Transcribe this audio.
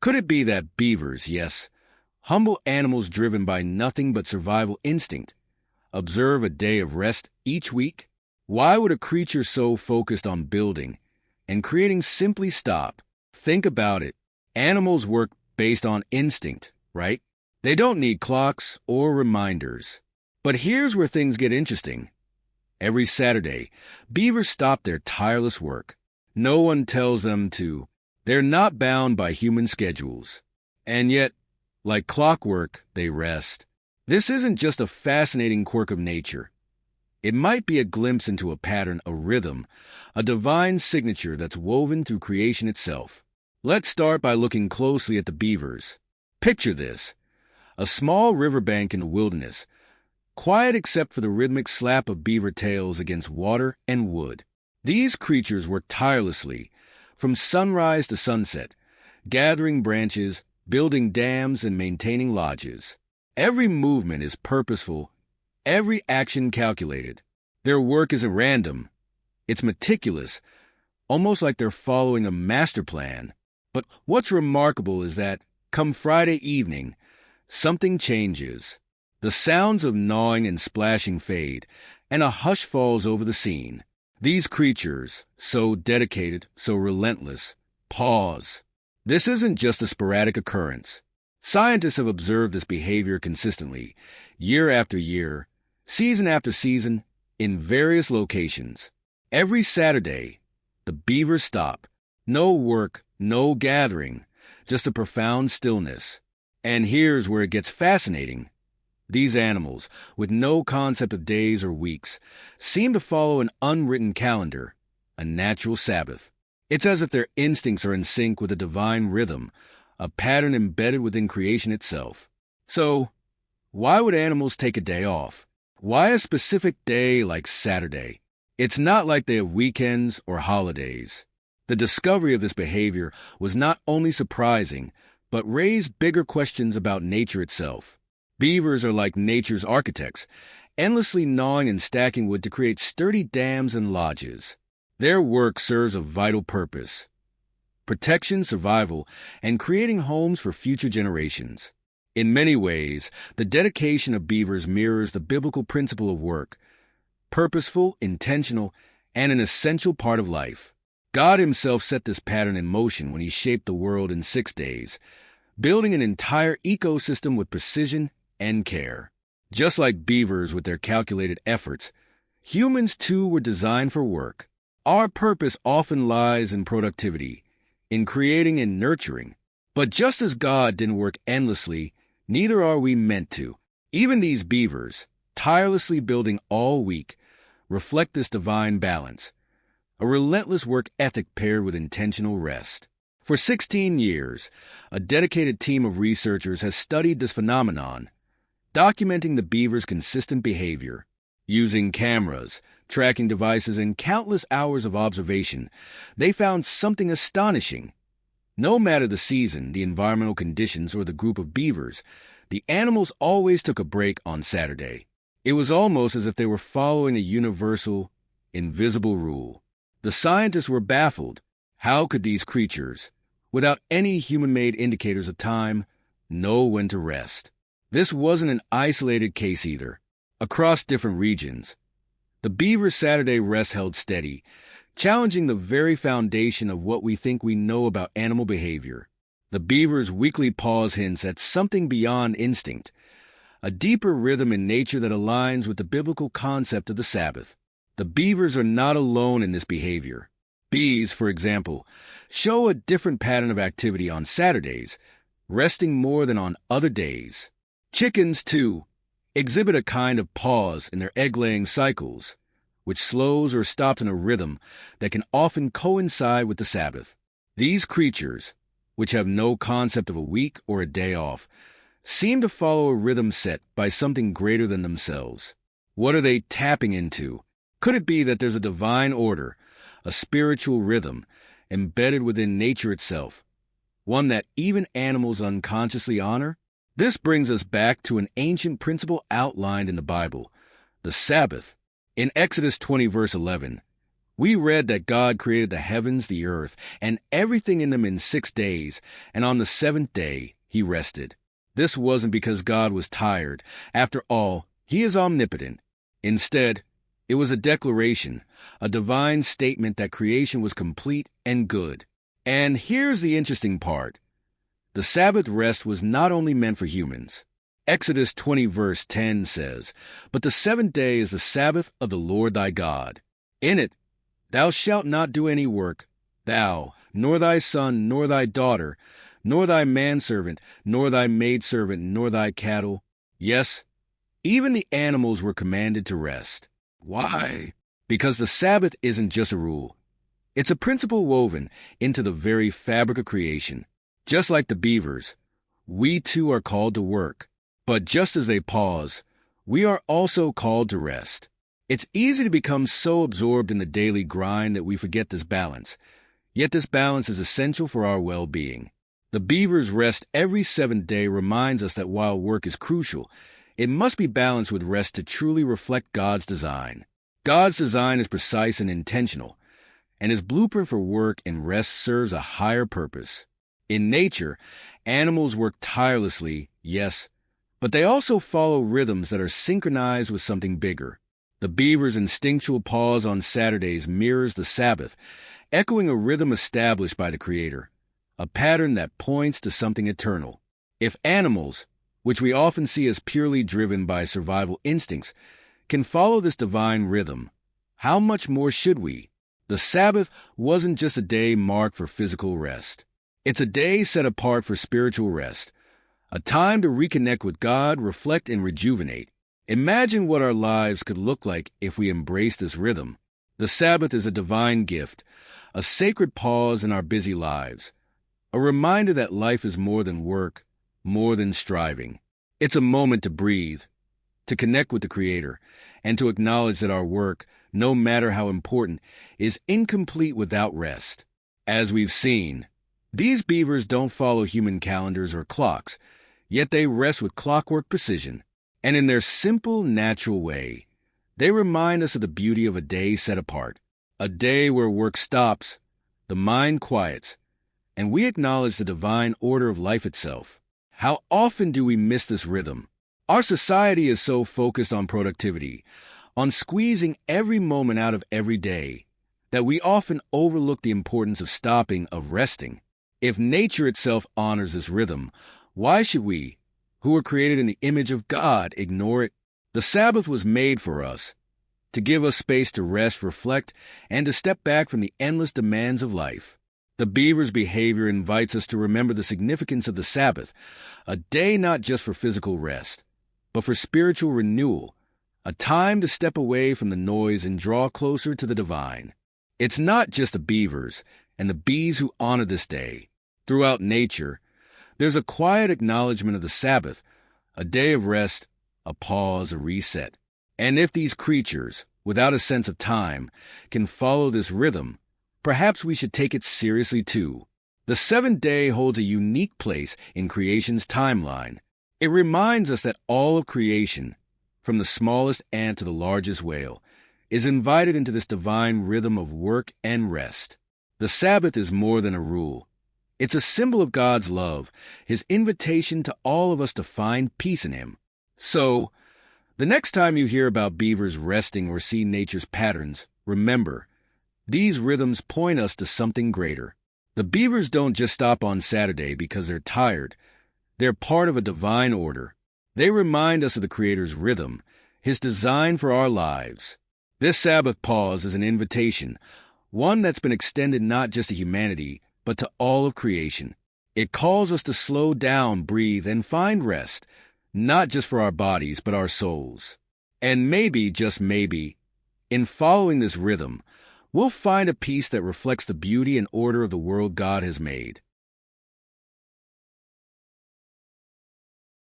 Could it be that beavers, yes, humble animals driven by nothing but survival instinct, observe a day of rest each week? Why would a creature so focused on building and creating simply stop? Think about it. Animals work based on instinct, right? They don't need clocks or reminders. But here's where things get interesting. Every Saturday, beavers stop their tireless work. No one tells them to. They're not bound by human schedules. And yet, like clockwork, they rest. This isn't just a fascinating quirk of nature. It might be a glimpse into a pattern, a rhythm, a divine signature that's woven through creation itself. Let's start by looking closely at the beavers. Picture this: a small riverbank in the wilderness, quiet except for the rhythmic slap of beaver tails against water and wood. These creatures work tirelessly, from sunrise to sunset, gathering branches, building dams, and maintaining lodges. Every movement is purposeful, every action calculated. Their work isn't random. It's meticulous, almost like they're following a master plan. But what's remarkable is that, come Friday evening, something changes. The sounds of gnawing and splashing fade, and a hush falls over the scene. These creatures, so dedicated, so relentless, pause. This isn't just a sporadic occurrence. Scientists have observed this behavior consistently, year after year, season after season, in various locations. Every Saturday, the beavers stop. No work, no gathering, just a profound stillness. And here's where it gets fascinating. These animals, with no concept of days or weeks, seem to follow an unwritten calendar, a natural Sabbath. It's as if their instincts are in sync with a divine rhythm, a pattern embedded within creation itself. So, why would animals take a day off? Why a specific day like Saturday? It's not like they have weekends or holidays. The discovery of this behavior was not only surprising, but raised bigger questions about nature itself. Beavers are like nature's architects, endlessly gnawing and stacking wood to create sturdy dams and lodges. Their work serves a vital purpose: protection, survival, and creating homes for future generations. In many ways, the dedication of beavers mirrors the biblical principle of work: purposeful, intentional, and an essential part of life. God himself set this pattern in motion when he shaped the world in 6 days, building an entire ecosystem with precision and care. Just like beavers with their calculated efforts, humans too were designed for work. Our purpose often lies in productivity, in creating and nurturing. But just as God didn't work endlessly, neither are we meant to. Even these beavers, tirelessly building all week, reflect this divine balance, a relentless work ethic paired with intentional rest. For 16 years, a dedicated team of researchers has studied this phenomenon, documenting the beavers' consistent behavior. Using cameras, tracking devices, and countless hours of observation, they found something astonishing. No matter the season, the environmental conditions, or the group of beavers, the animals always took a break on Saturday. It was almost as if they were following a universal, invisible rule. The scientists were baffled. How could these creatures, without any human-made indicators of time, know when to rest? This wasn't an isolated case either. Across different regions, the beaver Saturday rest held steady, challenging the very foundation of what we think we know about animal behavior. The beaver's weekly pause hints at something beyond instinct, a deeper rhythm in nature that aligns with the biblical concept of the Sabbath. The beavers are not alone in this behavior. Bees, for example, show a different pattern of activity on Saturdays, resting more than on other days. Chickens, too, exhibit a kind of pause in their egg-laying cycles, which slows or stops in a rhythm that can often coincide with the Sabbath. These creatures, which have no concept of a week or a day off, seem to follow a rhythm set by something greater than themselves. What are they tapping into? Could it be that there's a divine order, a spiritual rhythm, embedded within nature itself, one that even animals unconsciously honor? This brings us back to an ancient principle outlined in the Bible, the Sabbath. In Exodus 20, verse 11, We read that God created the heavens, the earth, and everything in them in 6 days, and on the seventh day he rested. This wasn't because God was tired. After all, he is omnipotent. Instead, it was a declaration, a divine statement that creation was complete and good. And here's the interesting part. The Sabbath rest was not only meant for humans. Exodus 20 verse 10 says, "But the seventh day is the Sabbath of the Lord thy God. In it thou shalt not do any work, thou, nor thy son, nor thy daughter, nor thy manservant, nor thy maidservant, nor thy cattle." Yes, even the animals were commanded to rest. Why? Because the Sabbath isn't just a rule. It's a principle woven into the very fabric of creation. Just like the beavers, we too are called to work. But just as they pause, we are also called to rest. It's easy to become so absorbed in the daily grind that we forget this balance. Yet this balance is essential for our well-being. The beaver's rest every seventh day reminds us that while work is crucial, it must be balanced with rest to truly reflect God's design. God's design is precise and intentional, and his blueprint for work and rest serves a higher purpose. In nature, animals work tirelessly, yes, but they also follow rhythms that are synchronized with something bigger. The beaver's instinctual pause on Saturdays mirrors the Sabbath, echoing a rhythm established by the Creator, a pattern that points to something eternal. If animals, which we often see as purely driven by survival instincts, can follow this divine rhythm, how much more should we? The Sabbath wasn't just a day marked for physical rest. It's a day set apart for spiritual rest, a time to reconnect with God, reflect, and rejuvenate. Imagine what our lives could look like if we embrace this rhythm. The Sabbath is a divine gift, a sacred pause in our busy lives, a reminder that life is more than work, more than striving. It's a moment to breathe, to connect with the Creator, and to acknowledge that our work, no matter how important, is incomplete without rest. As we've seen, these beavers don't follow human calendars or clocks, yet they rest with clockwork precision. And in their simple, natural way, they remind us of the beauty of a day set apart, a day where work stops, the mind quiets, and we acknowledge the divine order of life itself. How often do we miss this rhythm? Our society is so focused on productivity, on squeezing every moment out of every day, that we often overlook the importance of stopping, of resting. If nature itself honors this rhythm, why should we, who were created in the image of God, ignore it? The Sabbath was made for us, to give us space to rest, reflect, and to step back from the endless demands of life. The beaver's behavior invites us to remember the significance of the Sabbath, a day not just for physical rest, but for spiritual renewal, a time to step away from the noise and draw closer to the divine. It's not just the beavers and the bees who honor this day. Throughout nature, there's a quiet acknowledgement of the Sabbath, a day of rest, a pause, a reset. And if these creatures, without a sense of time, can follow this rhythm, perhaps we should take it seriously too. The seventh day holds a unique place in creation's timeline. It reminds us that all of creation, from the smallest ant to the largest whale, is invited into this divine rhythm of work and rest. The Sabbath is more than a rule. It's a symbol of God's love, his invitation to all of us to find peace in him. So, the next time you hear about beavers resting or see nature's patterns, remember, these rhythms point us to something greater. The beavers don't just stop on Saturday because they're tired. They're part of a divine order. They remind us of the Creator's rhythm, his design for our lives. This Sabbath pause is an invitation, one that's been extended not just to humanity, but to all of creation. It calls us to slow down, breathe, and find rest, not just for our bodies, but our souls. And maybe, just maybe, in following this rhythm, we'll find a peace that reflects the beauty and order of the world God has made.